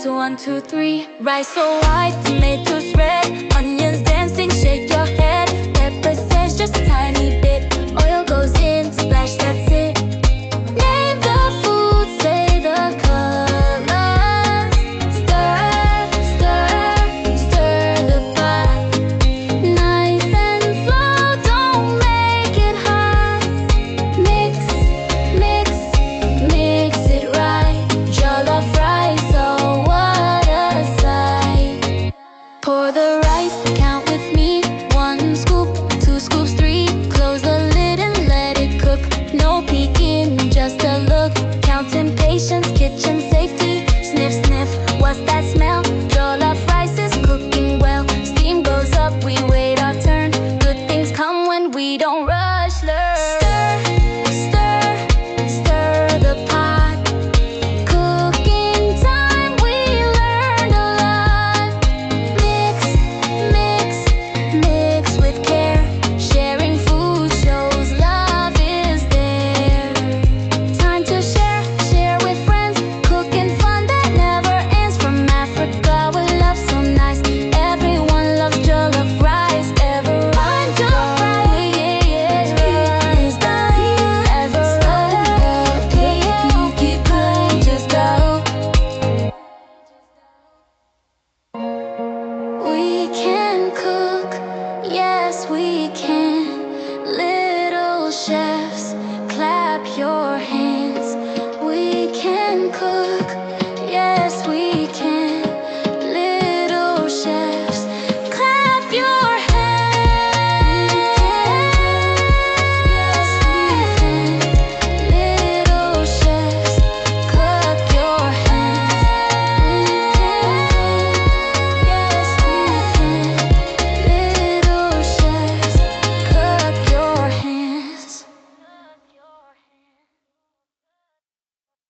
rice, 1, 2, 3. Rice so white, tomatoes red, onions dancing, shake your head. Pepper says just a tiny bit, oil goes in, splash, that's it. Name the food, say the colors. Stir, stir, stir the pot. Nice and slow, don't make it hot. Mix, mix, mix it right. Jollof rice, oh what a sight. Pour the rice, count with me. 1 scoop, 2 scoops, 3. Close the lid and let it cook. No peeking, just a look. Counting patience, kitchen safety. Sniff, sniff, what's that smell?